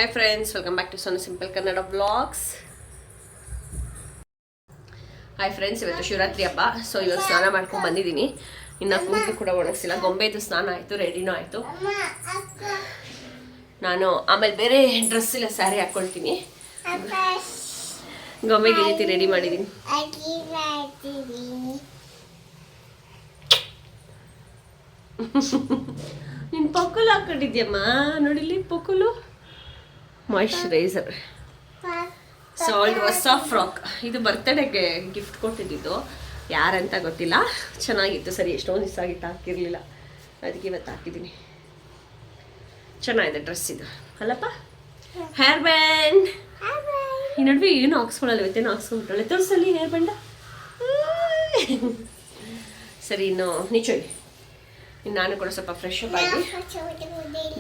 Hi friends, welcome back to Sonu simple Kannada vlogs. Hi friends, ಇವತ್ತು ಶಿವರಾತ್ರಿ ಹಬ್ಬ. So ಇವತ್ತು ಸ್ನಾನ ಮಾಡ್ಕೊಂಡು ಬಂದಿದ್ದೀನಿ. ಇನ್ನು ಕೂದಲು ಕೂಡ ಒಣಗಿಸಿಲ್ಲ. ಗೊಂಬೆದು ಸ್ನಾನ ಆಯಿತು, ರೆಡಿನೂ ಆಯಿತು. ನಾನು ಆಮೇಲೆ ಬೇರೆ ಡ್ರೆಸ್ ಇಲ್ಲ, ಸ್ಯಾರಿ ಹಾಕ್ಕೊಳ್ತೀನಿ. ಗೊಂಬೆಗೆ ಈ ರೀತಿ ರೆಡಿ ಮಾಡಿದ್ದೀನಿ. ನಿನ್ನ ಪೊಕ್ಕಲು ಹಾಕೊಂಡಿದ್ಯಮ್ಮ, ನೋಡಿಲಿ ಪೊಕ್ಕಲು. ಮಾಯಿಶ್ಚರೈಸರ್. ಸೊ ಇದು ಹೊಸ ಫ್ರಾಕ್, ಇದು ಬರ್ತ್ಡೇಗೆ ಗಿಫ್ಟ್ ಕೊಟ್ಟಿದ್ದು. ಯಾರಂತ ಗೊತ್ತಿಲ್ಲ, ಚೆನ್ನಾಗಿತ್ತು. ಸರಿ, ಎಷ್ಟೊಂದು ದಿವಸ ಆಗಿತ್ತು ಹಾಕಿರಲಿಲ್ಲ, ಅದಕ್ಕೆ ಇವತ್ತು ಹಾಕಿದ್ದೀನಿ. ಚೆನ್ನಾಗಿದೆ ಡ್ರೆಸ್ ಇದು ಅಲ್ಲಪ್ಪ. ಹೇರ್ ಬ್ಯಾಂಡ್ ಈ ನಡುವೆ ಏನು ಹಾಕ್ಸ್ಕೊಳ್ಳಲ್ಲ, ಇವತ್ತೇನು ಹಾಕ್ಸ್ಕೊಂಡ್ಬಿಟ್ಟಳೆ. ತೋರಿಸಲಿ ಹೇರ್ ಬ್ಯಾಂಡ. ಸರಿ, ಇನ್ನು ನಿಚೋಳಿ. ಇನ್ನು ನಾನು ಕೂಡ ಸ್ವಲ್ಪ ಫ್ರೆಶ್ ಅಪ್ ಆಗಿ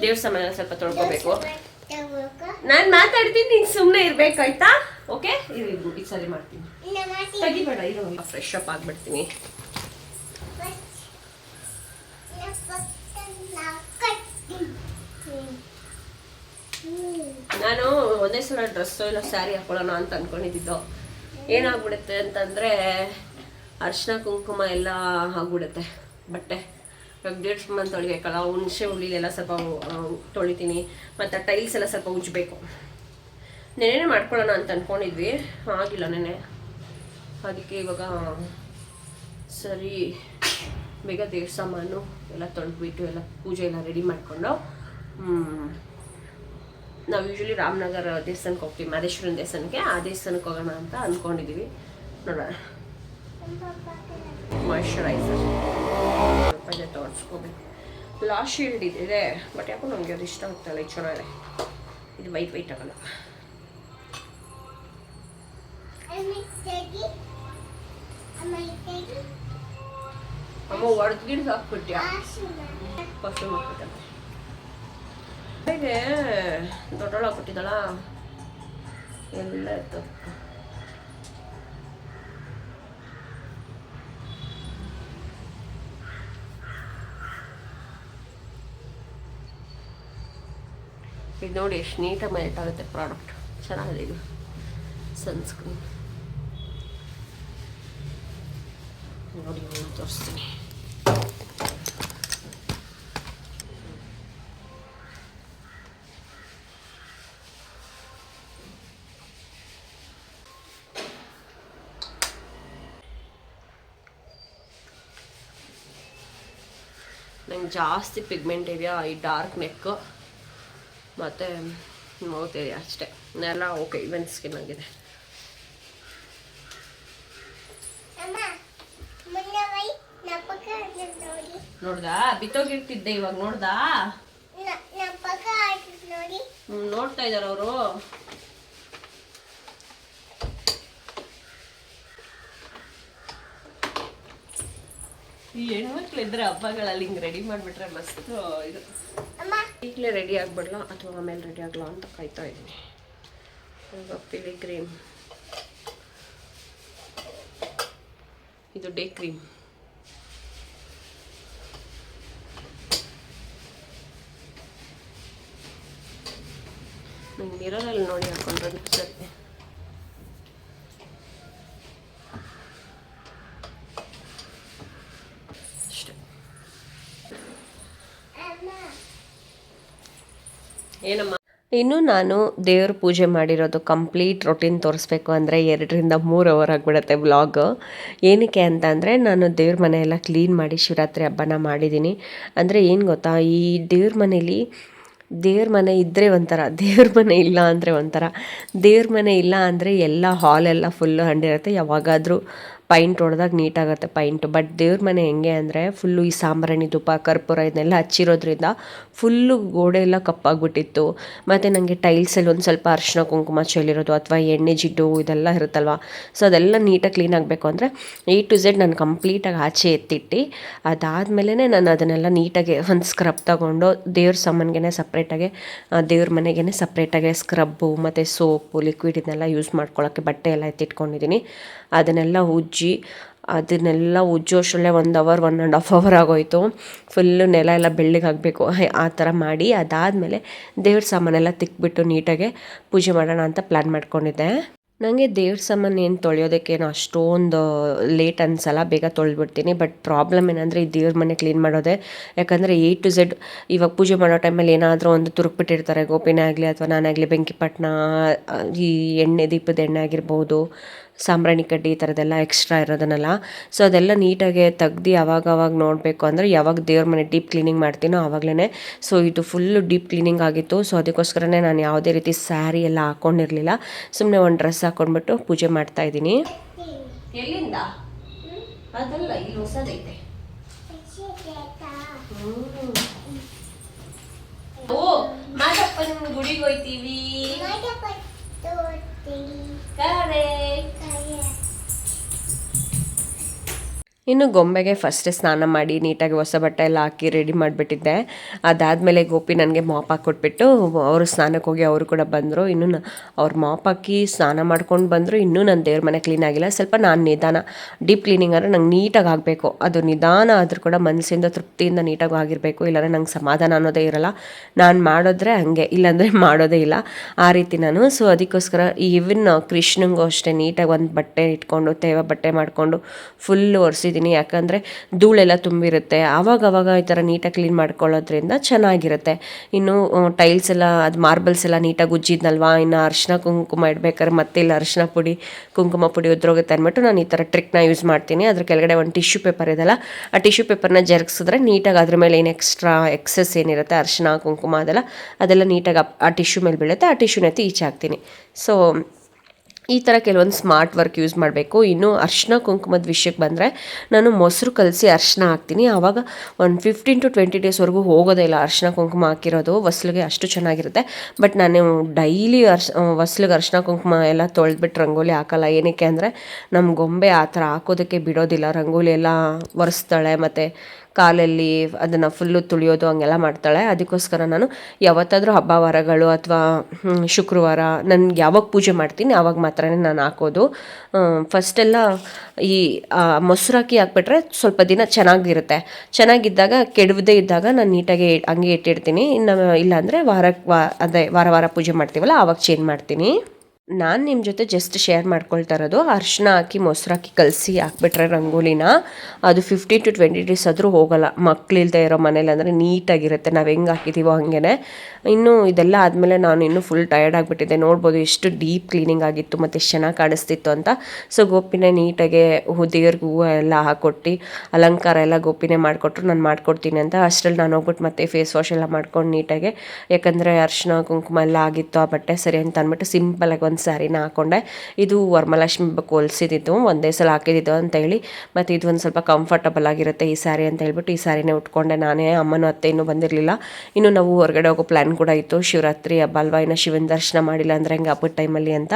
ದೇವ್ರ ಸಾಮಾನೆಲ್ಲ ಸ್ವಲ್ಪ ತೊಳ್ಕೊಬೇಕು. ನಾನು ಮಾತಾಡ್ತೀನಿ, ನೀನು ಸುಮ್ಮನೆ ಇರ್ಬೇಕಾಯ್ತಾ? ಓಕೆ, ಈ ಸರಿ ಮಾಡ್ತೀನಿ. ತೆಗಿಬೇಡ, ಇರೋ. ಫ್ರೆಶ್ ಅಪ್ ಆಗಿಬಿಡ್ತೀನಿ. ನಾನು ಒಂದೇ ಸಲ ಡ್ರೆಸ್ಸು ಇಲ್ಲ ಸ್ಯಾರಿ ಹಾಕೊಳ್ಳೋಣ ಅಂತ ಅಂದ್ಕೊಂಡಿದ್ದು. ಏನಾಗ್ಬಿಡುತ್ತೆ ಅಂತಂದರೆ ಅರಿಶಿನ ಕುಂಕುಮ ಎಲ್ಲ ಆಗ್ಬಿಡುತ್ತೆ ಬಟ್ಟೆ. ಇವಾಗ ದೇವ್ರ ಸಾಮಾನು ತೊಳಿಬೇಕಲ್ಲ, ಹುಣಸೆ ಹುಳಿಲೆಲ್ಲ ಸ್ವಲ್ಪ ತೊಳಿತೀನಿ. ಮತ್ತು ಟೈಲ್ಸ್ ಎಲ್ಲ ಸ್ವಲ್ಪ ಉಜ್ಜಬೇಕು. ನೆನೆ ಮಾಡ್ಕೊಳ್ಳೋಣ ಅಂತ ಅಂದ್ಕೊಂಡಿದ್ವಿ, ಆಗಿಲ್ಲ ನೆನೆ. ಅದಕ್ಕೆ ಇವಾಗ ಸರಿ ಬೇಗ ದೇವ್ರ ಸಾಮಾನು ಎಲ್ಲ ತೊಳೆದ್ಬಿಟ್ಟು ಎಲ್ಲ ಪೂಜೆ ಎಲ್ಲ ರೆಡಿ ಮಾಡಿಕೊಂಡು ನಾವು ಯೂಶ್ವಲಿ ರಾಮನಗರ ದೇವಸ್ಥಾನಕ್ಕೆ ಹೋಗ್ತೀವಿ, ಮಾದೇಶ್ವರನ ದೇವಸ್ಥಾನಕ್ಕೆ. ಆ ದೇವಸ್ಥಾನಕ್ಕೆ ಹೋಗೋಣ ಅಂತ ಅಂದ್ಕೊಂಡಿದ್ದೀವಿ. ನೋಡೋಣ. ಮಾಯಿಶ್ಚರೈಸರ್ ಸ್ವಲ್ಪ ತೋರಿಸ್ಕೋಬೇಕು. ಲಾಸ್ಟ್ ಶೀಲ್ಡ್ ಇದೆ, ಬಟ್ ಯಾಕೋ ನನಗೆ ಅದು ಇಷ್ಟ ಆಗ್ತಾಯಿಲ್ಲ. ಇದು ಚೆನ್ನಾಗಿದೆ, ಇದು ವೈಟ್ ಆಗಲ್ಲ. ಅಮ್ಮ ಹೊಡೆದ್ಗಿಡ್ ಹಾಕ್ಬಿಟ್ಯಾ? ಪರ್ಫ್ಯೂಮ್ ಹಾಕ್ಬಿಟ್ಟೆ. ಹೇಗೆ ದೊಡ್ಡೋಳು ಹಾಕ್ಬಿಟ್ಟಿದ್ದಾಳ, ಎಲ್ಲ ಇತ್ತು. ಇದು ನೋಡಿ ಎಷ್ಟು ನೀಟಾಗಿ ಮೆಲ್ಟ್ ಆಗುತ್ತೆ ಪ್ರಾಡಕ್ಟ್. ಚೆನ್ನಾಗಿದೆ ಇದು ಸನ್ಸ್ಕ್ರೀನ್. ನೋಡಿ ತೋರಿಸ್ತೀನಿ. ನಂಗೆ ಜಾಸ್ತಿ ಪಿಗ್ಮೆಂಟ್ ಏರಿಯಾ ಈ ಡಾರ್ಕ್ ನೆಕ್ ಮತ್ತು ಮೌತ್ ಏರಿಯಾ ಅಷ್ಟೇ. ಎಲ್ಲ ಓಕೆ, ಇವನ್ ಸ್ಕಿನ್ ಆಗಿದೆ. ನೋಡ್ದಾ? ಬಿತ್ತೋಗಿರ್ತಿದ್ದೆ, ಇವಾಗ ನೋಡ್ದಾ? ನೋಡ್ತಾ ಇದಾರ ಅವರು. ಈ ಹೆಣ್ಮಕ್ಳಿದ್ರೆ ಹಬ್ಬಗಳಲ್ಲಿ ಹಿಂಗೆ ರೆಡಿ ಮಾಡಿಬಿಟ್ರೆ ಮಸ್ತ್. ಇದು ಈಗಲೇ ರೆಡಿ ಆಗಿಬಿಡ್ಲ ಅಥವಾ ಆಮೇಲೆ ರೆಡಿ ಆಗಲ್ಲ ಅಂತ ಕಾಯ್ತಾ ಇದ್ದೀನಿ. ಇವಾಗ ಪಿಲಿಗ್ರೀಮ್, ಇದು ಡೇ ಕ್ರೀಮ್. ನಂಗೆ ಮಿರರಲ್ಲಿ ನೋಡಿ ಹಾಕೊಂಡ್ರೆ ಸರಿ. ಏನಮ್ಮ? ಇನ್ನು ನಾನು ದೇವ್ರ ಪೂಜೆ ಮಾಡಿರೋದು ಕಂಪ್ಲೀಟ್ ರೊಟೀನ್ ತೋರಿಸ್ಬೇಕು ಅಂದರೆ 2 ರಿಂದ 3 ಅವರ್ ಆಗಿಬಿಡುತ್ತೆ ವ್ಲಾಗ್. ಏನಕ್ಕೆ ಅಂತ ಅಂದರೆ ನಾನು ದೇವ್ರ ಮನೆಯೆಲ್ಲ ಕ್ಲೀನ್ ಮಾಡಿ ಶಿವರಾತ್ರಿ ಹಬ್ಬನ ಮಾಡಿದ್ದೀನಿ. ಅಂದರೆ ಏನು ಗೊತ್ತಾ, ಈ ದೇವ್ರ ಮನೇಲಿ ದೇವ್ರ ಮನೆ ಇದ್ದರೆ ಒಂಥರ, ದೇವ್ರ ಮನೆ ಇಲ್ಲ ಅಂದರೆ ಒಂಥರ. ದೇವ್ರ ಮನೆ ಇಲ್ಲ ಅಂದರೆ ಎಲ್ಲ ಹಾಲೆಲ್ಲ ಫುಲ್ಲು ಹಂಡಿರುತ್ತೆ. ಯಾವಾಗಾದರೂ ಪೈಂಟ್ ಹೊಡೆದಾಗ ನೀಟಾಗುತ್ತೆ ಪೈಂಟು. ಬಟ್ ದೇವ್ರ ಮನೆ ಹೆಂಗೆ ಅಂದರೆ ಫುಲ್ಲು ಈ ಸಾಂಬ್ರಾಣಿ ಧೂಪ ಕರ್ಪೂರ ಇದನ್ನೆಲ್ಲ ಹಚ್ಚಿರೋದ್ರಿಂದ ಫುಲ್ಲು ಗೋಡೆ ಎಲ್ಲ ಕಪ್ಪಾಗ್ಬಿಟ್ಟಿತ್ತು. ಮತ್ತು ನನಗೆ ಟೈಲ್ಸಲ್ಲಿ ಒಂದು ಸ್ವಲ್ಪ ಅರಿಶಿನ ಕುಂಕುಮ ಚೆಲ್ಲಿರೋದು ಅಥವಾ ಎಣ್ಣೆ ಜಿಡ್ಡು ಇದೆಲ್ಲ ಇರುತ್ತಲ್ವ. ಸೊ ಅದೆಲ್ಲ ನೀಟಾಗಿ ಕ್ಲೀನ್ ಆಗಬೇಕು ಅಂದರೆ A to Z ನಾನು ಕಂಪ್ಲೀಟಾಗಿ ಆಚೆ ಎತ್ತಿಟ್ಟು ಅದಾದಮೇಲೆ ನಾನು ಅದನ್ನೆಲ್ಲ ನೀಟಾಗಿ ಒಂದು ಸ್ಕ್ರಬ್ ತೊಗೊಂಡು ದೇವ್ರ ಸಾಮಾನಿಗೆ ಸಪ್ರೇಟಾಗಿ, ದೇವ್ರ ಮನೆಗೆ ಸಪ್ರೇಟಾಗಿ ಸ್ಕ್ರಬ್ಬು ಮತ್ತು ಸೋಪು ಲಿಕ್ವಿಡ್ ಇದನ್ನೆಲ್ಲ ಯೂಸ್ ಮಾಡ್ಕೊಳ್ಳೋಕ್ಕೆ ಬಟ್ಟೆ ಎಲ್ಲ ಎತ್ತಿಟ್ಕೊಂಡಿದ್ದೀನಿ. ಅದನ್ನೆಲ್ಲ ಉಜ್ಜಿ ಅದನ್ನೆಲ್ಲ ಉಜ್ಜೋಷ್ಟರಲ್ಲೇ 1 ಅವರ್ 1.5 ಅವರ್ ಆಗೋಯಿತು. ಫುಲ್ಲು ನೆಲ ಎಲ್ಲ ಬೆಳ್ಳಗಾಗಬೇಕು ಆ ಥರ ಮಾಡಿ ಅದಾದಮೇಲೆ ದೇವ್ರ ಸಾಮಾನೆಲ್ಲ ತಿಕ್ಬಿಟ್ಟು ನೀಟಾಗೆ ಪೂಜೆ ಮಾಡೋಣ ಅಂತ ಪ್ಲ್ಯಾನ್ ಮಾಡ್ಕೊಂಡಿದ್ದೆ. ನನಗೆ ದೇವ್ರ ಸಾಮಾನು ಏನು ತೊಳೆಯೋದಕ್ಕೇನು ಅಷ್ಟೊಂದು ಲೇಟ್ ಅನಿಸಲ್ಲ, ಬೇಗ ತೊಳೆದ್ಬಿಡ್ತೀನಿ. ಬಟ್ ಪ್ರಾಬ್ಲಮ್ ಏನಂದರೆ ಈ ದೇವ್ರ ಮನೆ ಕ್ಲೀನ್ ಮಾಡೋದೇ. ಯಾಕಂದರೆ A to Z ಇವಾಗ ಪೂಜೆ ಮಾಡೋ ಟೈಮಲ್ಲಿ ಏನಾದರೂ ಒಂದು ತುರುಕ್ಬಿಟ್ಟಿರ್ತಾರೆ, ಗೋಪಿನೇ ಆಗಲಿ ಅಥವಾ ನಾನಾಗಲಿ, ಬೆಂಕಿಪಟ್ಟಣ, ಈ ದೀಪದ ಎಣ್ಣೆ ಆಗಿರ್ಬೋದು, ಸಾಂಬ್ರಾಣಿ ಕಡ್ಡಿ, ಈ ಥರದ್ದೆಲ್ಲ ಎಕ್ಸ್ಟ್ರಾ ಇರೋದನ್ನೆಲ್ಲ. ಸೊ ಅದೆಲ್ಲ ನೀಟಾಗಿ ತೆಗ್ದು ಅವಾಗ ನೋಡಬೇಕು. ಅಂದರೆ ಯಾವಾಗ ದೇವ್ರ ಮನೆ ಡೀಪ್ ಕ್ಲೀನಿಂಗ್ ಮಾಡ್ತೀನೋ ಆವಾಗಲೇ. ಸೊ ಇದು ಫುಲ್ಲು ಡೀಪ್ ಕ್ಲೀನಿಂಗ್ ಆಗಿತ್ತು. ಸೊ ಅದಕ್ಕೋಸ್ಕರನೇ ನಾನು ಯಾವುದೇ ರೀತಿ ಸ್ಯಾರಿ ಎಲ್ಲ ಹಾಕ್ಕೊಂಡಿರಲಿಲ್ಲ. ಸುಮ್ಮನೆ ಒಂದು ಡ್ರೆಸ್ ಹಾಕ್ಕೊಂಡ್ಬಿಟ್ಟು ಪೂಜೆ ಮಾಡ್ತಾಯಿದ್ದೀನಿ. ಎಲ್ಲಿಂದ ಅದಲ್ಲ, ಇಲ್ಲಿ ಹೊಸದೈತೆ. ಓ ಮಾದಪ್ಪನ ಗುಡಿಗೆ ಹೋಯ್ತೀವಿ. ಇನ್ನು ಗೊಂಬೆಗೆ ಫಸ್ಟೇ ಸ್ನಾನ ಮಾಡಿ ನೀಟಾಗಿ ಹೊಸ ಬಟ್ಟೆ ಎಲ್ಲ ಹಾಕಿ ರೆಡಿ ಮಾಡಿಬಿಟ್ಟಿದ್ದೆ. ಅದಾದಮೇಲೆ ಗೋಪಿ ನನಗೆ ಮಾಪ್ ಹಾಕ್ಕೊಟ್ಬಿಟ್ಟು ಅವರು ಸ್ನಾನಕ್ಕೆ ಹೋಗಿ ಅವರು ಕೂಡ ಬಂದರು. ಇನ್ನು ಅವ್ರು ಮಾಪ್ ಹಾಕಿ ಸ್ನಾನ ಮಾಡ್ಕೊಂಡು ಬಂದರು. ಇನ್ನೂ ನನ್ನ ದೇವ್ರ ಮನೆ ಕ್ಲೀನ್ ಆಗಿಲ್ಲ. ಸ್ವಲ್ಪ ನಾನು ನಿಧಾನ ಡೀಪ್ ಕ್ಲೀನಿಂಗ್ ಅಂದರೆ ನಂಗೆ ನೀಟಾಗಿ ಆಗಬೇಕು. ಅದು ನಿಧಾನ ಆದರೂ ಕೂಡ ಮನಸ್ಸಿಂದ ತೃಪ್ತಿಯಿಂದ ನೀಟಾಗಿ ಆಗಿರಬೇಕು. ಇಲ್ಲಾಂದರೆ ನಂಗೆ ಸಮಾಧಾನ ಅನ್ನೋದೇ ಇರಲ್ಲ. ನಾನು ಮಾಡಿದ್ರೆ ಹಾಗೆ, ಇಲ್ಲಾಂದರೆ ಮಾಡೋದೇ ಇಲ್ಲ, ಆ ರೀತಿ ನಾನು. ಸೊ ಅದಕ್ಕೋಸ್ಕರ ಈವನ್ ಕೃಷ್ಣಂಗೂ ಅಷ್ಟೇ ನೀಟಾಗಿ ಒಂದು ಬಟ್ಟೆ ಇಟ್ಕೊಂಡು ತೇವ ಬಟ್ಟೆ ಮಾಡಿಕೊಂಡು ಫುಲ್ ಒರೆಸಿದ್ದೀನಿ. ಯಾಕಂದರೆ ಧೂಳೆಲ್ಲ ತುಂಬಿರುತ್ತೆ. ಆವಾಗವಾಗ ಈ ಥರ ನೀಟಾಗಿ ಕ್ಲೀನ್ ಮಾಡ್ಕೊಳ್ಳೋದ್ರಿಂದ ಚೆನ್ನಾಗಿರುತ್ತೆ. ಇನ್ನು ಟೈಲ್ಸ್ ಎಲ್ಲ, ಅದು ಮಾರ್ಬಲ್ಸ್ ಎಲ್ಲ ನೀಟಾಗಿ ಉಜ್ಜಿದ್ನಲ್ವಾ, ಇನ್ನು ಅರಿಶಿನ ಕುಂಕುಮ ಇಡ್ಬೇಕಾದ್ರೆ ಮತ್ತೆ ಇಲ್ಲ ಅರಿಶಿನ ಪುಡಿ ಕುಂಕುಮ ಪುಡಿ ಉದ್ರೋಗುತ್ತೆ ಅಂದ್ಬಿಟ್ಟು ನಾನು ಈ ಥರ ಟ್ರಿಕ್ನ ಯೂಸ್ ಮಾಡ್ತೀನಿ. ಅದ್ರ ಕೆಳಗಡೆ ಒಂದು ಟಿಶ್ಯೂ ಪೇಪರ್ ಇದೆಲ್ಲ, ಆ ಟಿಶ್ಯೂ ಪೇಪರ್ನ ಜರುಗಿಸಿದ್ರೆ ನೀಟಾಗಿ ಅದ್ರ ಮೇಲೆ ಏನು ಎಕ್ಸ್ಟ್ರಾ ಎಕ್ಸಸ್ ಏನಿರುತ್ತೆ ಅರಿಶಿನ ಕುಂಕುಮ ಅದೆಲ್ಲ ನೀಟಾಗಿ ಆ ಟಿಶ್ಯೂ ಮೇಲೆ ಬೀಳುತ್ತೆ. ಆ ಟಿಶ್ಯೂನ ಈಚೆ ಹಾಕ್ತೀನಿ. ಸೊ ಈ ಥರ ಕೆಲವೊಂದು ಸ್ಮಾರ್ಟ್ ವರ್ಕ್ ಯೂಸ್ ಮಾಡಬೇಕು. ಇನ್ನು ಅರಿಶಿನ ಕುಂಕುಮದ ವಿಷಯಕ್ಕೆ ಬಂದರೆ ನಾನು ಮೊಸರು ಕಲಸಿ ಅರಿಶಿನ ಹಾಕ್ತೀನಿ. ಆವಾಗ ಒಂದು 15 to 20 ಡೇಸ್ವರೆಗೂ ಹೋಗೋದೇ ಇಲ್ಲ ಅರಿಶಿನ ಕುಂಕುಮ ಹಾಕಿರೋದು. ಹೊಸ್ಲಿಗೆ ಅಷ್ಟು ಚೆನ್ನಾಗಿರುತ್ತೆ. ಬಟ್ ನಾನು ಡೈಲಿ ಹೊಸ್ಲಿಗೆ ಅರಿಶಿನ ಕುಂಕುಮ ಎಲ್ಲ ತೊಳೆದ್ಬಿಟ್ಟು ರಂಗೋಲಿ ಹಾಕಲ್ಲ. ಏನಕ್ಕೆ ಅಂದರೆ ನಮ್ಮ ಗೊಂಬೆ ಆ ಥರ ಹಾಕೋದಕ್ಕೆ ಬಿಡೋದಿಲ್ಲ. ರಂಗೋಲಿ ಎಲ್ಲ ಒರೆಸ್ತಾಳೆ, ಮತ್ತು ಕಾಲಲ್ಲಿ ಅದನ್ನು ಫುಲ್ಲು ತುಳಿಯೋದು ಹಂಗೆಲ್ಲ ಮಾಡ್ತಾಳೆ. ಅದಕ್ಕೋಸ್ಕರ ನಾನು ಯಾವತ್ತಾದರೂ ಹಬ್ಬ ವಾರಗಳು ಅಥವಾ ಶುಕ್ರವಾರ ನನಗೆ ಯಾವಾಗ ಪೂಜೆ ಮಾಡ್ತೀನಿ ಆವಾಗ ಮಾತ್ರನೇ ನಾನು ಹಾಕೋದು. ಫಸ್ಟೆಲ್ಲ ಈ ಮೊಸರು ಹಾಕ್ಬಿಟ್ರೆ ಸ್ವಲ್ಪ ದಿನ ಚೆನ್ನಾಗಿರುತ್ತೆ. ಚೆನ್ನಾಗಿದ್ದಾಗ ಕೆಡವದೇ ಇದ್ದಾಗ ನಾನು ನೀಟಾಗಿ ಹಂಗೆ ಇಟ್ಟಿರ್ತೀನಿ. ಇನ್ನು ಇಲ್ಲಾಂದರೆ ವಾರ ವಾರ ಪೂಜೆ ಮಾಡ್ತೀವಲ್ಲ ಆವಾಗ ಚೇಂಜ್ ಮಾಡ್ತೀನಿ. ನಾನು ನಿಮ್ಮ ಜೊತೆ ಜಸ್ಟ್ ಶೇರ್ ಮಾಡ್ಕೊಳ್ತಾ ಇರೋದು, ಅರಿಶಿನ ಹಾಕಿ ಮೊಸರು ಹಾಕಿ ಕಲಸಿ ಹಾಕ್ಬಿಟ್ರೆ ರಂಗೋಲಿನ ಅದು 15 to 20 ಡೇಸ್ ಆದರೂ ಹೋಗೋಲ್ಲ. ಮಕ್ಕಳಿಲ್ಲದೆ ಇರೋ ಮನೇಲಿ ಅಂದರೆ ನೀಟಾಗಿರುತ್ತೆ. ನಾವು ಹೆಂಗೆ ಹಾಕಿದ್ದೀವೋ ಹಾಗೇ. ಇನ್ನು ಇದೆಲ್ಲ ಆದಮೇಲೆ ನಾನು ಇನ್ನೂ ಫುಲ್ ಟಯರ್ಡ್ ಆಗಿಬಿಟ್ಟಿದ್ದೆ. ನೋಡ್ಬೋದು ಎಷ್ಟು ಡೀಪ್ ಕ್ಲೀನಿಂಗ್ ಆಗಿತ್ತು ಮತ್ತು ಎಷ್ಟು ಚೆನ್ನಾಗಿ ಕಾಣಿಸ್ತಿತ್ತು ಅಂತ. ಸೊ ಗೋಪಿನೇ ನೀಟಾಗೆ ದೇವ್ರಿಗೆ ಹೂವು ಎಲ್ಲ ಹಾಕ್ಕೊಟ್ಟು ಅಲಂಕಾರ ಎಲ್ಲ ಗೋಪಿನೇ ಮಾಡಿಕೊಟ್ರು. ನಾನು ಮಾಡ್ಕೊಡ್ತೀನಿ ಅಂತ ಅಷ್ಟರಲ್ಲಿ ನಾನು ಹೋಗ್ಬಿಟ್ಟು ಮತ್ತೆ ಫೇಸ್ ವಾಶ್ ಎಲ್ಲ ಮಾಡ್ಕೊಂಡು ನೀಟಾಗೆ, ಯಾಕಂದರೆ ಅರಿಶಿನ ಕುಂಕುಮ ಎಲ್ಲ ಆಗಿತ್ತು ಆ ಬಟ್ಟೆ ಸರಿ ಅಂತ ಅಂದ್ಬಿಟ್ಟು ಸಿಂಪಲಾಗಿ ಒಂದು ಸ್ಯಾರಿನ ಹಾಕ್ಕೊಂಡೆ. ಇದು ವರಮಹಾಲಕ್ಷ್ಮಿ ಹಬ್ಬಕ್ಕೆ ಹೊಲಿಸಿದ್ದು, ಒಂದೇ ಸಲ ಹಾಕಿದ್ದು ಅಂತೇಳಿ. ಮತ್ತು ಇದು ಒಂದು ಸ್ವಲ್ಪ ಕಂಫರ್ಟಬಲ್ ಆಗಿರುತ್ತೆ ಈ ಸ್ಯಾರಿ ಅಂತ ಹೇಳ್ಬಿಟ್ಟು ಈ ಸ್ಯಾರಿನೇ ಉಟ್ಕೊಂಡೆ ನಾನೇ. ಅಮ್ಮನೂ ಅತ್ತೆ ಇನ್ನೂ ಬಂದಿರಲಿಲ್ಲ. ಇನ್ನು ನಾವು ಹೊರಗಡೆ ಹೋಗೋ ಪ್ಲ್ಯಾನ್ ಕೂಡ ಇತ್ತು. ಶಿವರಾತ್ರಿ ಹಬ್ಬ ಅಲ್ವಾ, ಇನ್ನು ಶಿವನ ದರ್ಶನ ಮಾಡಿಲ್ಲ ಅಂದರೆ ಹೆಂಗೆ ಹಬ್ಬದ ಟೈಮಲ್ಲಿ ಅಂತ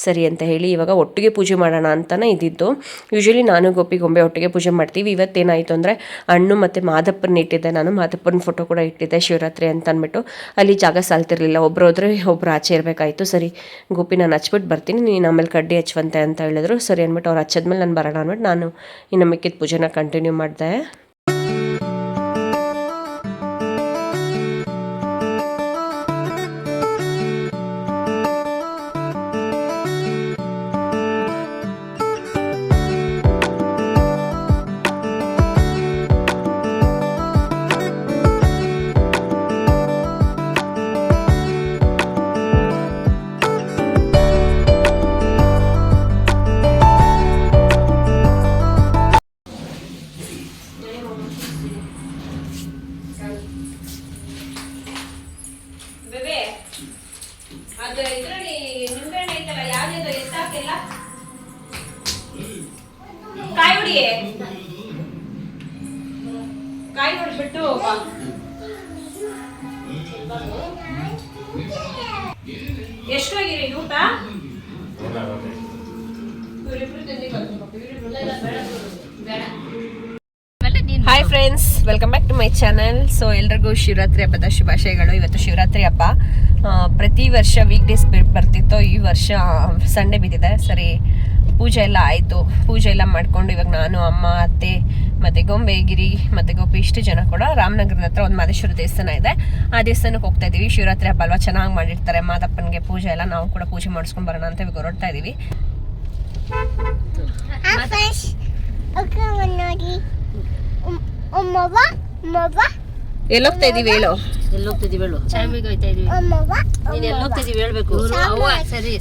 ಸರಿ ಅಂತ ಹೇಳಿ ಇವಾಗ ಒಟ್ಟಿಗೆ ಪೂಜೆ ಮಾಡೋಣ ಅಂತಲೇ ಇದ್ದಿದ್ದು. ಯೂಶ್ವಲಿ ನಾನು ಗೋಪಿ ಗೊಂಬೆ ಒಟ್ಟಿಗೆ ಪೂಜೆ ಮಾಡ್ತೀವಿ. ಇವತ್ತೇನಾಯಿತು ಅಂದರೆ ಹಣ್ಣು ಮತ್ತು ಮಾದಪ್ಪನ ಇಟ್ಟಿದ್ದೆ. ನಾನು ಮಾದಪ್ಪನ ಫೋಟೋ ಕೂಡ ಇಟ್ಟಿದ್ದೆ ಶಿವರಾತ್ರಿ ಅಂತ ಅಂದ್ಬಿಟ್ಟು. ಅಲ್ಲಿ ಜಾಗ ಸಾಲ್ತಿರ್ಲಿಲ್ಲ, ಒಬ್ರು ಹೋದ್ರೆ ಒಬ್ರು ಆಚೆ ಇರಬೇಕಾಯಿತು. ಸರಿ ಗೋಪಿ ನಾನು ಹಚ್ಬಿಟ್ಟು ಬರ್ತೀನಿ, ನೀನು ಆಮೇಲೆ ಕಡ್ಡಿ ಹಚ್ಚುವಂತೆ ಅಂತ ಹೇಳಿದ್ರು. ಸರಿ ಅಂದ್ಬಿಟ್ಟು ಅವ್ರು ಹಚ್ಚಿದ್ಮೇಲೆ ನಾನು ಬರೋಣ ಅಂದ್ಬಿಟ್ಟು ನಾನು ಇನ್ನು ಮಿಕ್ಕಿದ ಪೂಜೆನ ಕಂಟಿನ್ಯೂ ಮಾಡಿದೆ. ಕಾಯಿ ಹೊಡ್ಬಿಟ್ಟು ಎಷ್ಟು ಹೋಗಿರಿ ಊಟ? Hi friends, welcome back to my channel. So ಎಲ್ರಿಗೂ ಶಿವರಾತ್ರಿ ಹಬ್ಬದ ಶುಭಾಶಯಗಳು. ಇವತ್ತು ಶಿವರಾತ್ರಿ ಹಬ್ಬ. ಪ್ರತಿ ವರ್ಷ ವೀಕ್ ಡೇಸ್ ಬರ್ತಿತ್ತು, ಈ ವರ್ಷ ಸಂಡೇ ಬಿದ್ದಿದೆ. ಸರಿ ಪೂಜೆ ಎಲ್ಲ ಆಯಿತು. ಪೂಜೆ ಎಲ್ಲ ಮಾಡಿಕೊಂಡು ಇವಾಗ ನಾನು, ಅಮ್ಮ, ಅತ್ತೆ ಮತ್ತು ಗೊಂಬೆ, ಗಿರಿ ಮತ್ತು ಗೋಪಿ ಇಷ್ಟು ಜನ ಕೂಡ ರಾಮನಗರದ ಹತ್ರ ಒಂದು ಮಾದೇಶ್ವರ ದೇವಸ್ಥಾನ ಇದೆ, ಆ ದೇವಸ್ಥಾನಕ್ಕೆ ಹೋಗ್ತಾ ಇದ್ದೀವಿ. ಶಿವರಾತ್ರಿ ಹಬ್ಬ ಅಲ್ವಾ, ಚೆನ್ನಾಗಿ ಮಾಡಿರ್ತಾರೆ ಮಾದಪ್ಪನಿಗೆ ಪೂಜೆ ಎಲ್ಲ. ನಾವು ಕೂಡ ಪೂಜೆ ಮಾಡಿಸ್ಕೊಂಡು ಬರೋಣ ಅಂತ ಇವಾಗ ಹೊರಡ್ತಾ ಇದ್ದೀವಿ. ಎಲ್ಲೋಗ್ತಾ ಇದೀವಿ ಹೇಳು? ಎಲ್ಲೋಗ್ತಿದೀವಿ ಹೇಳು? ಚಾಮಿಗೆ ಹೋಗ್ತಾ ಇದೀವಿ. ನೀನು ಎಲ್ಲೋಗ್ತಿದೀವಿ ಹೇಳ್ಬೇಕು. ಸರಿ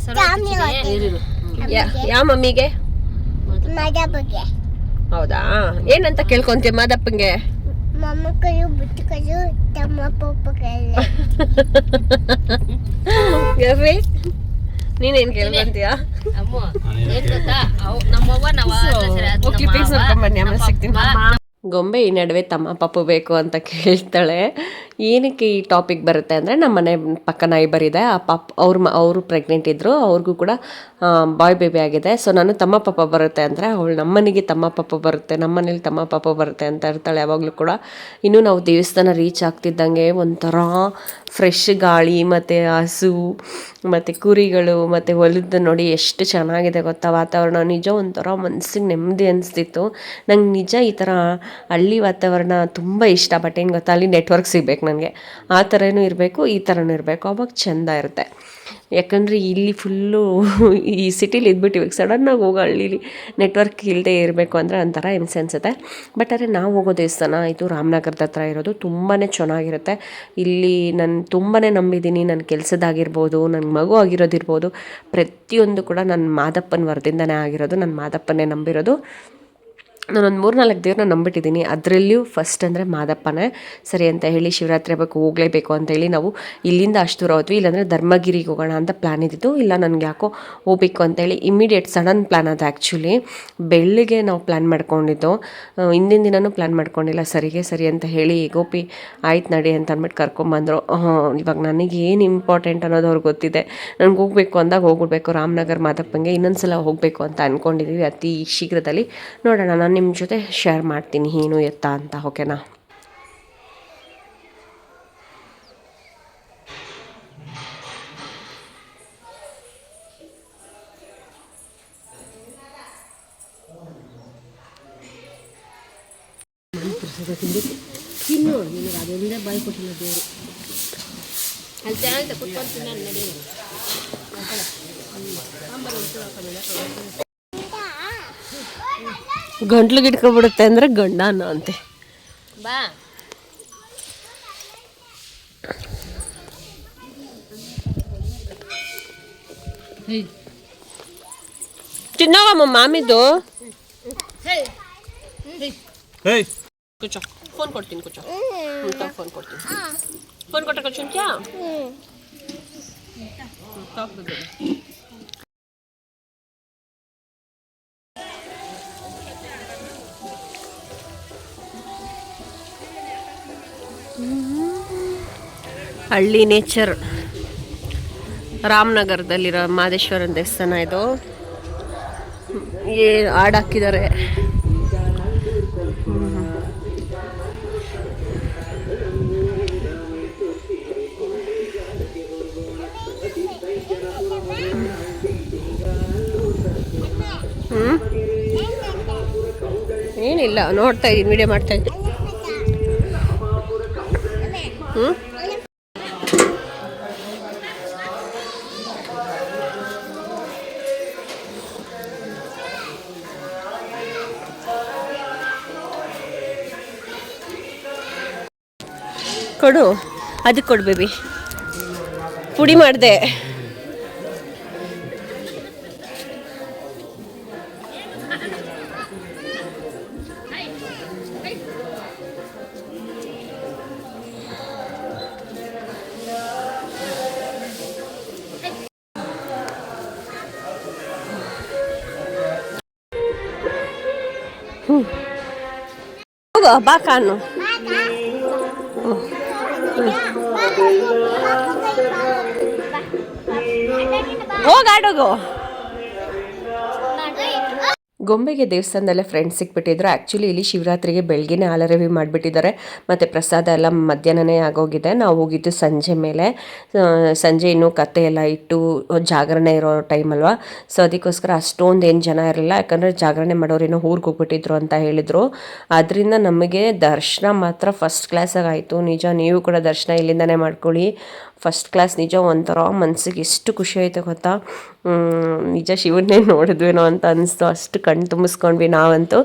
ಯಾವ ಮಮ್ಮಿಗೆ? ಹೌದಾ, ಏನಂತ ಕೇಳ್ಕೊಂತೀಯ ಮಾದಪ್ಪಂಗೆ? ನೀನೇನ್ ಕೇಳ್ಕೊಂತೀಯ? ಗೊಂಬೆ ಈ ನಡುವೆ ತಮ್ಮ ಪಪ್ಪು ಬೇಕು ಅಂತ ಕೇಳ್ತಾಳೆ. ಏನಕ್ಕೆ ಈ ಟಾಪಿಕ್ ಬರುತ್ತೆ ಅಂದರೆ, ನಮ್ಮ ಮನೆ ಪಕ್ಕ ನೈಬರ್ ಆ ಅವರು ಪ್ರೆಗ್ನೆಂಟ್ ಇದ್ದರು, ಅವ್ರಿಗೂ ಕೂಡ ಬಾಯ್ ಬೇಬಿ ಆಗಿದೆ. ಸೊ ನಾನು ತಮ್ಮ ಪಾಪ ಬರುತ್ತೆ ಅಂದರೆ ಅವಳು ನಮ್ಮನೆಗೆ ತಮ್ಮ ಪಾಪ ಬರುತ್ತೆ, ನಮ್ಮನೇಲಿ ತಮ್ಮ ಪಾಪ ಬರುತ್ತೆ ಅಂತ ಇರ್ತಾಳೆ ಯಾವಾಗಲೂ ಕೂಡ. ಇನ್ನೂ ನಾವು ದೇವಸ್ಥಾನ ರೀಚ್ ಆಗ್ತಿದ್ದಂಗೆ ಒಂಥರ ಫ್ರೆಶ್ ಗಾಳಿ ಮತ್ತು ಹಸು ಮತ್ತು ಕುರಿಗಳು ಮತ್ತು ಹೊಲದ್ದು ನೋಡಿ ಎಷ್ಟು ಚೆನ್ನಾಗಿದೆ ಗೊತ್ತಾ ವಾತಾವರಣ. ನಿಜ ಒಂಥರ ಮನಸ್ಸಿಗೆ ನೆಮ್ಮದಿ ಅನಿಸ್ತಿತ್ತು. ನಂಗೆ ನಿಜ ಈ ಥರ ಹಳ್ಳಿ ವಾತಾವರಣ ತುಂಬ ಇಷ್ಟ. ಬಟ್ ಏನು ಗೊತ್ತಾ, ಅಲ್ಲಿ ನೆಟ್ವರ್ಕ್ ಸಿಗ್ಬೇಕು ನನಗೆ. ಆ ಥರನೂ ಇರಬೇಕು, ಈ ಥರನೂ ಇರಬೇಕು, ಅವಾಗ ಚೆಂದ ಇರುತ್ತೆ. ಯಾಕಂದರೆ ಇಲ್ಲಿ ಫುಲ್ಲು ಈ ಸಿಟಿಲಿ ಇದ್ಬಿಟ್ಟು ಇವಾಗ ಸಡನ್ನಾಗಿ ಹೋಗೋ ಹಳ್ಳೀಲಿ ನೆಟ್ವರ್ಕ್ ಇಲ್ಲದೆ ಇರಬೇಕು ಅಂದರೆ ಒಂಥರ ಹಿಂಸೆ ಅನಿಸುತ್ತೆ. ಬಟ್ ಆದರೆ ನಾವು ಹೋಗೋ ದೇವಸ್ಥಾನ ಇದು ರಾಮನಗರದ ಹತ್ರ ಇರೋದು, ತುಂಬಾ ಚೆನ್ನಾಗಿರುತ್ತೆ. ಇಲ್ಲಿ ನಾನು ತುಂಬಾ ನಂಬಿದ್ದೀನಿ. ನನ್ನ ಕೆಲಸದಾಗಿರ್ಬೋದು, ನನ್ನ ಮಗು ಆಗಿರೋದಿರ್ಬೋದು, ಪ್ರತಿಯೊಂದು ಕೂಡ ನನ್ನ ಮಾದಪ್ಪನ ವರದಿಂದನೇ ಆಗಿರೋದು. ನನ್ನ ಮಾದಪ್ಪನೇ ನಂಬಿರೋದು. ನಾನೊಂದು 3-4 ದೇವ್ರನ್ನ ನಂಬಿಟ್ಟಿದ್ದೀನಿ. ಅದರಲ್ಲಿಯೂ ಫಸ್ಟ್ ಅಂದರೆ ಮಾದಪ್ಪನೇ. ಸರಿ ಅಂತ ಹೇಳಿ ಶಿವರಾತ್ರಿ ಹಬ್ಬಕ್ಕೆ ಹೋಗಲೇಬೇಕು ಅಂತೇಳಿ ನಾವು ಇಲ್ಲಿಂದ ಅಷ್ಟು ದೂರ ಹೋದ್ವಿ. ಇಲ್ಲಾಂದರೆ ಧರ್ಮಗಿರಿಗೆ ಹೋಗೋಣ ಅಂತ ಪ್ಲ್ಯಾನ್ ಇದ್ದಿತ್ತು. ಇಲ್ಲ ನನಗೆ ಯಾಕೋ ಹೋಗ್ಬೇಕು ಅಂತೇಳಿ ಇಮ್ಮಿಡಿಯೇಟ್ ಸಡನ್ ಪ್ಲ್ಯಾನ್ ಅದು. ಆ್ಯಕ್ಚುಲಿ ಬೆಳ್ಳಿಗೆ ನಾವು ಪ್ಲ್ಯಾನ್ ಮಾಡ್ಕೊಂಡಿದ್ದು, ಹಿಂದಿನ ದಿನವೂ ಪ್ಲ್ಯಾನ್ ಮಾಡ್ಕೊಂಡಿಲ್ಲ. ಸರಿ ಅಂತ ಹೇಳಿ ಗೋಪಿ ಆಯ್ತು ನಡಿ ಅಂತ ಅಂದ್ಬಿಟ್ಟು ಕರ್ಕೊಂಬಂದರು. ಇವಾಗ ನನಗೆ ಏನು ಇಂಪಾರ್ಟೆಂಟ್ ಅನ್ನೋದು ಅವ್ರಿಗೆ ಗೊತ್ತಿದೆ. ನನಗೆ ಹೋಗಬೇಕು ಅಂದಾಗ ಹೋಗ್ಬಿಡ್ಬೇಕು. ರಾಮನಗರ ಮಾದಪ್ಪಂಗೆ ಇನ್ನೊಂದು ಸಲ ಹೋಗಬೇಕು ಅಂತ ಅಂದ್ಕೊಂಡಿದ್ದೀವಿ ಅತಿ ಶೀಘ್ರದಲ್ಲಿ. ನೋಡೋಣ, ನಾನು ನಿಮ್ಮ ಜೊತೆ ಶೇರ್ ಮಾಡ್ತೀನಿ ಏನು ಎತ್ತ ಅಂತ. ಓಕೆನಾ? ಅದೊಂದೇ ಬಾಯಿ ಕೊಟ್ಟಿಲ್ಲ ದೇವರು. ಅಲ್ಲಿ ಚೆನ್ನಾಗಿದೆ, ಕುತ್ಕೊಂತೀನಿ ನಾನು. ನಡಿ ಗಂಟ್ಲು ಗಿಡ್ಕೊಬಿಡುತ್ತೆ ಅಂದರೆ ಗಂಡನ ಅಂತೆ. ಬಾ ತಿನ್ನೋವಮ್ಮ ಮಾಮಿದು. ಕುಚ್ಚೋ ಫೋನ್ ಕೊಡ್ತೀನಿ, ಕುಚ್ಚೋ ಫೋನ್ ಕೊಡ್ತೀನಿ. ಫೋನ್ ಕೊಟ್ಟ ಕುಚ್ಚು ಕ್ಯಾ ಹಳ್ಳಿ ನೇಚರ್. ರಾಮನಗರದಲ್ಲಿರೋ ಮಾದೇಶ್ವರನ ದೇವಸ್ಥಾನ ಇದು. ಹಾಡು ಹಾಕಿದ್ದಾರೆ. ಏನಿಲ್ಲ, ನೋಡ್ತಾ ಇದ್ದೀನಿ, ವಿಡಿಯೋ ಮಾಡ್ತಾ ಇದ್ದೀನಿ. ಕೊಡು, ಅದಕ್ಕೆ ಕೊಡು ಬೇಬಿ. ಪುಡಿ ಮಾಡಿದೆ. ಹೋಗೋ ಬಾ ಕಾನು. ಹೋಗ ಆಡೋಗು. ಗೊಂಬೆಗೆ ದೇವಸ್ಥಾನದಲ್ಲೇ ಫ್ರೆಂಡ್ಸ್ ಸಿಕ್ಬಿಟ್ಟಿದ್ರು. ಆ್ಯಕ್ಚುಲಿ ಇಲ್ಲಿ ಶಿವರಾತ್ರಿಗೆ ಬೆಳಗ್ಗೆನೇ ಹಾಲರವಿ ಮಾಡಿಬಿಟ್ಟಿದ್ದಾರೆ ಮತ್ತು ಪ್ರಸಾದ ಎಲ್ಲ ಮಧ್ಯಾಹ್ನನೇ ಆಗೋಗಿದೆ. ನಾವು ಹೋಗಿದ್ದು ಸಂಜೆ ಮೇಲೆ. ಸಂಜೆ ಇನ್ನೂ ಕತ್ತೆ ಎಲ್ಲ ಇಟ್ಟು ಜಾಗರಣೆ ಇರೋ ಟೈಮ್ ಅಲ್ವಾ, ಸೊ ಅದಕ್ಕೋಸ್ಕರ ಅಷ್ಟೊಂದು ಏನು ಜನ ಇರಲಿಲ್ಲ. ಯಾಕಂದರೆ ಜಾಗರಣೆ ಮಾಡೋರೇನೋ ಊರಿಗೆ ಹೋಗ್ಬಿಟ್ಟಿದ್ರು ಅಂತ ಹೇಳಿದರು. ಅದರಿಂದ ನಮಗೆ ದರ್ಶನ ಮಾತ್ರ ಫಸ್ಟ್ ಕ್ಲಾಸಾಗಿ ಆಯಿತು. ನಿಜ, ನೀವು ಕೂಡ ದರ್ಶನ ಇಲ್ಲಿಂದನೇ ಮಾಡ್ಕೊಳ್ಳಿ. First class. ನಿಜ ಒಂಥರ ಮನಸ್ಸಿಗೆ ಎಷ್ಟು ಖುಷಿ ಆಯಿತು ಗೊತ್ತಾ. ನಿಜ ಶಿವನ್ನೇ ನೋಡಿದ್ವೇನೋ ಅಂತ ಅನಿಸ್ತು. ಅಷ್ಟು ಕಣ್ಣು ತುಂಬಿಸ್ಕೊಂಡ್ವಿ ನಾವಂತೂ.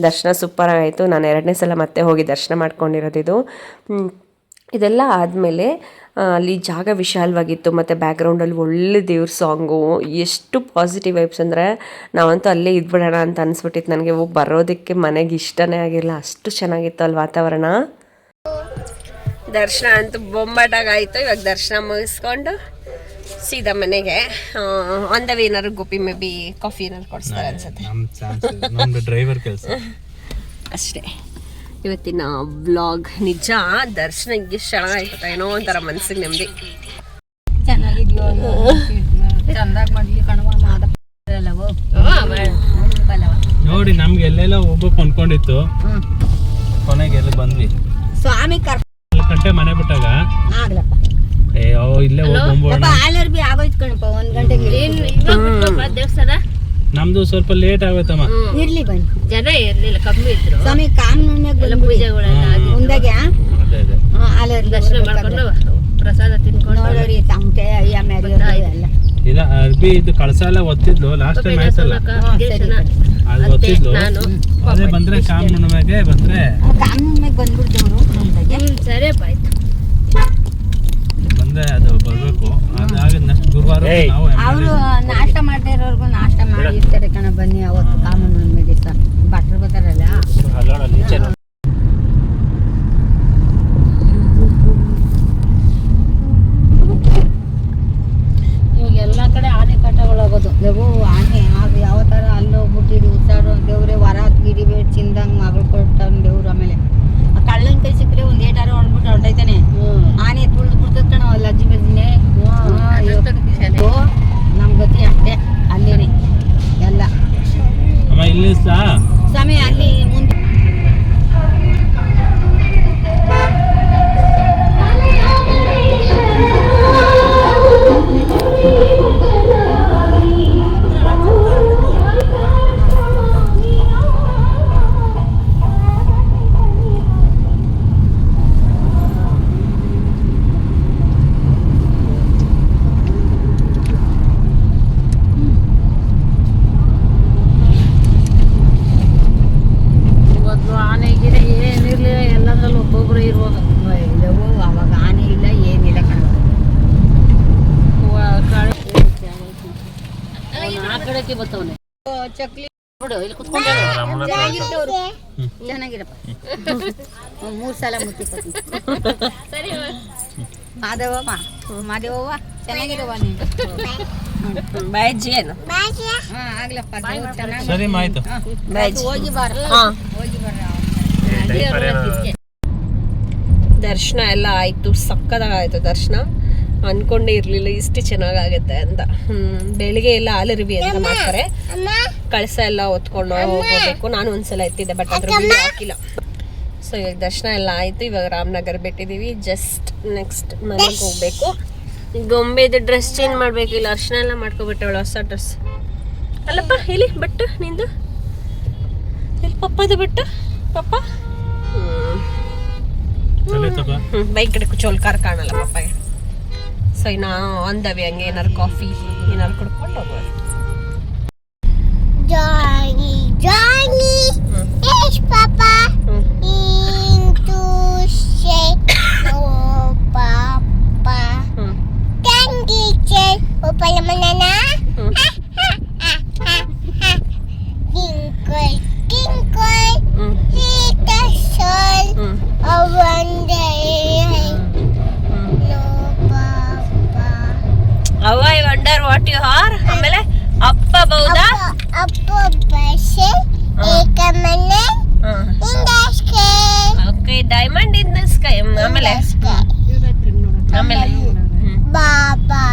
ದರ್ಶನ ಸೂಪರಾಗಾಯಿತು. ನಾನು 2ನೇ ಸಲ ಮತ್ತೆ ಹೋಗಿ ದರ್ಶನ ಮಾಡ್ಕೊಂಡಿರೋದಿದು. ಇದೆಲ್ಲ ಆದಮೇಲೆ ಅಲ್ಲಿ ಜಾಗ ವಿಶಾಲವಾಗಿತ್ತು ಮತ್ತು ಬ್ಯಾಕ್ಗ್ರೌಂಡಲ್ಲಿ ಒಳ್ಳೆ ದೇವ್ರ ಸಾಂಗು. ಎಷ್ಟು ಪಾಸಿಟಿವ್ ವೈಬ್ಸ್ ಅಂದರೆ ನಾವಂತೂ ಅಲ್ಲೇ ಇದ್ಬಿಡೋಣ ಅಂತ ಅನಿಸ್ಬಿಟ್ಟಿತ್ತು ನನಗೆ. ಹೋಗಿ ಬರೋದಕ್ಕೆ ಮನೆಗೆ ಇಷ್ಟನೇ ಆಗಿಲ್ಲ, ಅಷ್ಟು ಚೆನ್ನಾಗಿತ್ತು ಅಲ್ಲಿ ವಾತಾವರಣ. ದರ್ಶನ ಅಂತೂ ಬೊಂಬಾಟಾಗಾಯಿತು. ಇವಾಗ ದರ್ಶನ ಮುಗಿಸ್ಕೊಂಡು ಸೀದಾ ಮನೆಗೆ. ಆನ್ ದ ವೇ ಏನಾದ್ರು ಗೋಪಿ ಮೇ ಬಿ ಕಾಫಿ ಏನಾದ್ರು ಕೊಡಿಸ್ತಾರೆ ಅನ್ಸುತ್ತೆ. ಡ್ರೈವರ್ ಕೆಲಸ ಅಷ್ಟೇ ಇವತ್ತಿನ ವ್ಲಾಗ್. ನಿಜ ದರ್ಶನ ಎಷ್ಟು ಚೆನ್ನಾಗಾಯ್ತು, ಏನೋ ಒಂಥರ ಮನ್ಸಿಗೆ ನೆಮ್ಮದಿ. ಚೆನ್ನಾಗಿದ್ಯೋ ಚಂದಾಗಿ ಮಾಡ್ಲಿ ಕಣವ ನೋಡಿ. ನಮ್ಗೆ ಎಲ್ಲೆಲ್ಲ ಹೋಗ್ಬೇಕು ಅನ್ಕೊಂಡಿತ್ತು, ಕೊನೆಗೆ ಎಲ್ಲ ಬಂದ್ವಿ. ಸ್ವಾಮಿ ಗಂಟೆ ಮನೆ ಬಿಟ್ಟಾಗ ಇಲ್ಲೇ ಆಲರ್ಬಿ ಆಗೋಯ್ತು ಕಣಪ್ಪ. 1 ಗಂಟೆಗೆ ದೇವಸ್ಥಾನ ನಮ್ದು ಸ್ವಲ್ಪ ಲೇಟ್ ಆಗೋಯ್ತಮ್ಮ. ಇರ್ಲಿ ಬನ್ನಿ, ಜನ ಇರ್ಲಿಲ್ಲ, ಕಮ್ಮಿ ಇದ್ರು. ಸ್ವಾಮಿ ಕಾಮನ್ಯಾಗ ಮುಂದಾಗೆ ಆಲರ್ಬಿ ದರ್ಶನ ಮಾಡ್ಕೊಂಡು ಪ್ರಸಾದ ತಿನ್ಕೊಂಡು ನೋಡ್ರಿ ತಮಟೆ ಅಯ್ಯ ಮ್ಯಾರಿ ಎಲ್ಲ ಇಲ್ಲ. ಅರ್ಬಿ ಇದು ಕಳಸ ಎಲ್ಲ ಒತ್ತಿದ್ಲು ಲಾಸ್ಟ್ ಟೈಮ್ ಆಯ್ತಲ್ಲ, ಅದು ಒತ್ತಿದ್ಲು. ಅದೇ ಬಂದ್ರೆ ಕಾಮನ್ಯಾಗೆ ಬಂದ್ರೆ ಕಾಮನ್ಯಾಗ ಬಂದ್ಬಿಡ್ತೇವ್ರು. ಸರಿ ಆಯ್ತು ಬಂದ್ರೆ ಅದು ಬರ್ಬೇಕು. ಅದಾಗ ನೆಕ್ಸ್ಟ್ ಗುರುವಾರ ಅವರು ನಾಷ್ಟ ಮಾಡದೇ ಇರೋರ್ಗು ನಾಷ್ಟ ಮಾಡಿರ್ತಾರೆ ಕಣ. ಬನ್ನಿ ಅವತ್ತು ಕಾಮನ್ ದಿವಸ ಭಟ್ರು ಬರ್ತಾರಲ್ಲ. ಇವಾಗ ಎಲ್ಲ ಕಡೆ ಆನೆ ಕಾಟಗಳಾಗೋದು. ದೇವು ಆನೆ ಆಗ ಯಾವ ಥರ ಅಲ್ಲಿ ಹೋಗ್ಬಿಟ್ಟಿರಿ ಉತ್ತಾರು ದೇವ್ರೆ ವರ ಗಿರಿ ಬೇಡ ಚಿಂದಂಗೆ ಮಗಳು ಕೊಡ್ತಾನೆ ದೇವ್ರು. ಆಮೇಲೆ ಕಳ್ಳನ ಕೈ ಸಿಕ್ಕರೆ ಒಂದು ಏಟಾರು ಹೊಡ್ಬಿಟ್ಟು ಹೊರಟೈತಾನೆ. ಆನೆ ತುಳಿದು ಬಿಡ್ತದ ಕಣ ಅಲ್ಲಿ ಅಜ್ಜಿ ಬಜ್ಜಿನೇ. ನಮ್ ಗತಿ ಅಷ್ಟೇ ಅಲ್ಲೇನೆ ಎಲ್ಲ. ಇಲ್ಲಿ ಸ್ವಾಮಿ ಅಲ್ಲಿ ಮುಂದೆ ಚಕ್ಲಿ ಬಿಡು, ಇಲ್ಲಿ ಕುತ್ಕೊಂಡು ಚೆನ್ನಾಗಿರಪ್ಪ. 3 ಸಲ ಮುತ್ತಿ ಸರಿ ಮಾದೇವಮ್ಮ ಮಾದೇವವ್ವ ಚೆನ್ನಾಗಿರವ್ವ ನೀನು. ಬಾಯ್ಜಿ ಏನು ಆಗ್ಲಪ್ಪ ಸರಿ ಆಯ್ತು. ಹೋಗಿ ಬಾರ ಹೋಗಿ ಬಾರ. ದರ್ಶನ ಎಲ್ಲ ಆಯಿತು, ಸಕ್ಕದಾಗಾಯಿತು ದರ್ಶನ. ಅನ್ಕೊಂಡೇ ಇರಲಿಲ್ಲ ಇಷ್ಟು ಚೆನ್ನಾಗಾಗುತ್ತೆ ಅಂತ. ಬೆಳಿಗ್ಗೆ ಎಲ್ಲ ಹಾಲರವಿ ಅಂತ ಮಾಡ್ತಾರೆ, ಕಳಸ ಎಲ್ಲ ಹೊತ್ಕೊಂಡು ಹೋಗ್ಬೇಕು. ನಾನು ಒಂದ್ಸಲ ಎತ್ತಿದ್ದೆ, ಬಟ್ ಅದ್ರ ವಿಡಿಯೋ ಹಾಕಿಲ್ಲ. ಸೊ ಇವಾಗ ದರ್ಶನ ಎಲ್ಲ ಆಯಿತು. ಇವಾಗ ರಾಮನಗರ ಬಿಟ್ಟಿದ್ದೀವಿ. ಜಸ್ಟ್ ನೆಕ್ಸ್ಟ್ ಮನೆಗೆ ಹೋಗ್ಬೇಕು. ಗೊಂಬೆದು ಡ್ರೆಸ್ ಚೇಂಜ್ ಮಾಡಬೇಕಿಲ್ಲ, ಅರ್ಶನ ಎಲ್ಲ ಮಾಡ್ಕೊಬಿಟ್ಟವಳು ಹೊಸ ಡ್ರೆಸ್ ಅಲ್ಲಪ್ಪ. ಇಲ್ಲಿ ಬಟ್ಟು ನಿಂದು ಇಲ್ಲಿ ಪಪ್ಪದು ಬಿಟ್ಟು ಪಪ್ಪ ಬೈಕ್ ಕಡೆ ಕುಚೋಲ್ ಕಾರ್ ಕಾಣಲ್ಲ ಪಪ್ಪಗೆ. ಸೊ ಇನ್ನು ಆನ್ ದ ವೇ ಹಂಗೆ ಏನಾರು ಕಾಫಿ ಏನಾರು ಕುಡ್ಕೊಂಡು ಹೋಗೋದು. ಅವ್ವ I wonder what you are. ಆಮೇಲೆ ಅಪ್ಪ ಬೌದಾ okay diamond in the sky. ಆಮೇಲೆ ಆಮೇಲೆ ಬಾಬಾ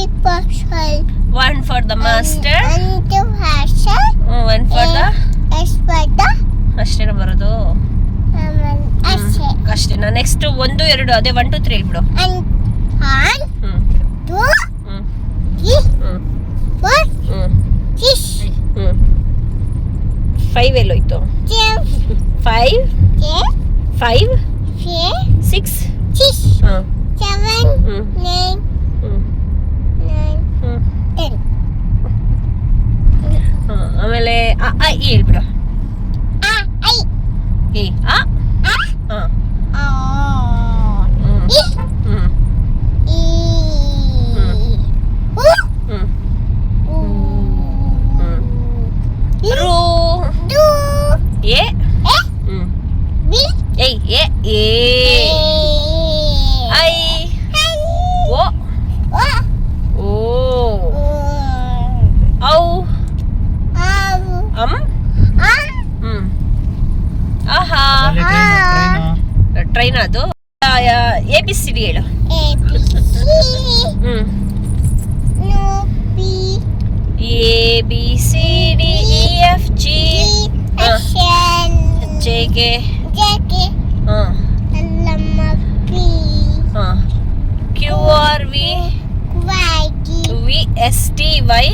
1 for the master, 1 for the ಅಷ್ಟೇನ ಬರೋದು ಅಷ್ಟೇನಾ. ನೆಕ್ಸ್ಟ್ 1 2 ಅದೇ 1 2 3 ಹೇಳ್ಬಿಡು. 5 ಎಲ್ಲೋಯ್ತು? 5 5 6 ಆಮೇಲೆ ಹೇಳ್ಬಿಡು. ಎ ಆ ಟ್ರೈನ್ ಅದು. ABCD ಹೇಳು. ABCDEFG JK QRV VSTY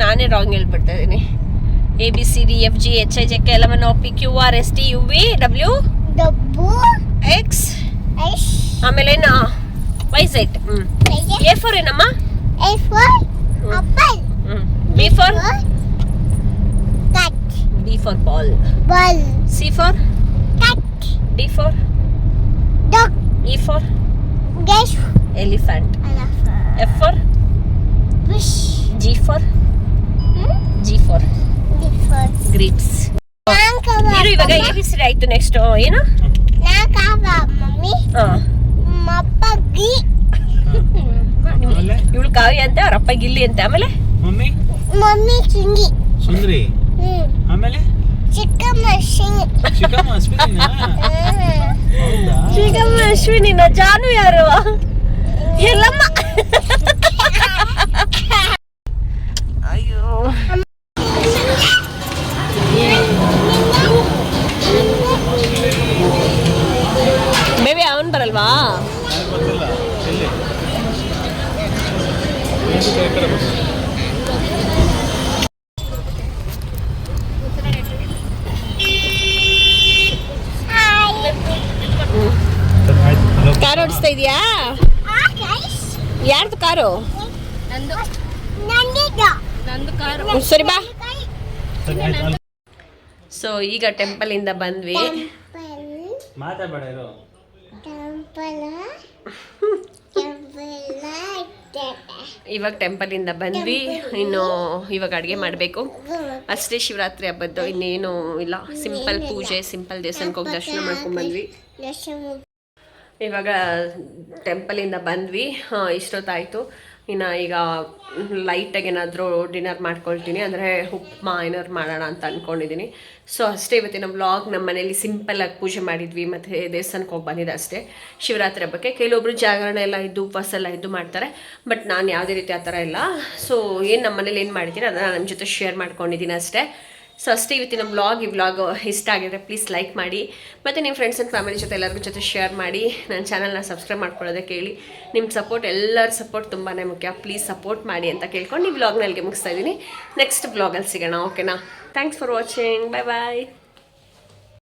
ನಾನೇ ರಾಂಗ್ ಹೇಳ್ಬಿಡ್ತಾ ಇದೀನಿ. ABCDFG HIJK LMNOP QRST UV WX ಆಮೇಲೆ YZ. A for ಏನಮ್ಮ? B for B for ball. C for D for E for elephant. F for G for grapes. ನೀರು ಇವಾಗ ABCD ಆಯ್ತು. Next ಏನು? ಇವಳು ಕಾವ್ಯ ಅಂತ, ಅವ್ರ ಅಪ್ಪ ಗಿಲ್ಲಿ ಅಂತ. ಆಮೇಲೆ ಮಮ್ಮಿ ಸುಂದ್ರಿ, ಆಮೇಲೆ ಚಿಕ್ಕಮ್ಮ ಅಶ್ವಿನಿನ. ಜಾನು ಯಾರು? ಎಲ್ಲಮ್ಮ. ಅಯ್ಯೋ ಬೇಬಿ ಅವನ್ ಬರಲ್ವಾ? ಕಾರ್ ಓಡಿಸ್ತಾ ಇದೀಯಾ? ಯಾರ್ದು ಕಾರು? ಸರಿ ಬಾ. ಸೊ ಈಗ ಟೆಂಪಲ್ ಇಂದ ಬಂದ್ವಿ. ಇವಾಗ ಟೆಂಪಲ್ ಇಂದ ಬಂದ್ವಿ. ಇನ್ನು ಇವಾಗ ಅಡುಗೆ ಮಾಡಬೇಕು ಅಷ್ಟೇ. ಶಿವರಾತ್ರಿ ಹಬ್ಬದ್ದು ಇನ್ನೇನು ಇಲ್ಲ. ಸಿಂಪಲ್ ಪೂಜೆ, ಸಿಂಪಲ್ ದೇವಸ್ಥಾನಕ್ಕೆ ಹೋಗಿ ದರ್ಶನ ಮಾಡ್ಕೊಂಡು ಬಂದ್ವಿ. ಇವಾಗ ಟೆಂಪಲಿಂದ ಬಂದ್ವಿ. ಇಷ್ಟೊತ್ತಾಯಿತು. ಇನ್ನು ಈಗ ಲೈಟಾಗಿ ಏನಾದರೂ ಡಿನ್ನರ್ ಮಾಡ್ಕೊಳ್ತೀನಿ, ಅಂದರೆ ಉಪ್ಮಾ ಏನಾದ್ರು ಮಾಡೋಣ ಅಂತ ಅಂದ್ಕೊಂಡಿದ್ದೀನಿ. ಸೊ ಅಷ್ಟೇ ಇವತ್ತಿನ ವ್ಲಾಗ್. ನಮ್ಮ ಮನೇಲಿ ಸಿಂಪಲ್ಲಾಗಿ ಪೂಜೆ ಮಾಡಿದ್ವಿ ಮತ್ತು ದೇವಸ್ಥಾನಕ್ಕೆ ಹೋಗಿ ಬಂದಿದ್ದೆ ಅಷ್ಟೇ ಶಿವರಾತ್ರಿ ಹಬ್ಬಕ್ಕೆ. ಕೆಲವೊಬ್ರು ಜಾಗರಣೆ ಎಲ್ಲ ಇದ್ದು ಉಪವಾಸ ಎಲ್ಲ ಇದ್ದು ಮಾಡ್ತಾರೆ, ಬಟ್ ನಾನು ಯಾವುದೇ ರೀತಿ ಆ ಥರ ಇಲ್ಲ. ಸೊ ಏನು ನಮ್ಮ ಮನೇಲಿ ಏನು ಮಾಡಿದ್ದೀನಿ ಅದನ್ನು ನನ್ನ ಜೊತೆ ಶೇರ್ ಮಾಡ್ಕೊಂಡಿದ್ದೀನಿ ಅಷ್ಟೇ. ಸೊ ಅಷ್ಟೇ ಇವತ್ತಿನ ವ್ಲಾಗ್. ಈ ವ್ಲಾಗ್ ಇಷ್ಟ ಆಗಿದ್ರೆ ಪ್ಲೀಸ್ ಲೈಕ್ ಮಾಡಿ, ಮತ್ತು ನಿಮ್ಮ ಫ್ರೆಂಡ್ಸ್ ಆ್ಯಂಡ್ ಫ್ಯಾಮಿಲಿ ಜೊತೆ ಎಲ್ಲರಿಗೂ ಜೊತೆ ಶೇರ್ ಮಾಡಿ. ನನ್ನ ಚಾನಲ್ನ ಸಬ್ಸ್ಕ್ರೈಬ್ ಮಾಡ್ಕೊಳ್ಳೋದಕ್ಕೆ ಹೇಳಿ. ನಿಮ್ಮ ಸಪೋರ್ಟ್, ಎಲ್ಲರ ಸಪೋರ್ಟ್ ತುಂಬಾ ಮುಖ್ಯ. ಪ್ಲೀಸ್ ಸಪೋರ್ಟ್ ಮಾಡಿ ಅಂತ ಕೇಳ್ಕೊಂಡು ಈ ವ್ಲಾಗ್ನ ಅಲ್ಲಿಗೆ ಮುಗಿಸ್ತಾ ಇದ್ದೀನಿ. ನೆಕ್ಸ್ಟ್ ವ್ಲಾಗಲ್ಲಿ ಸಿಗೋಣ, ಓಕೆನಾ? Thanks for watching. Bye bye.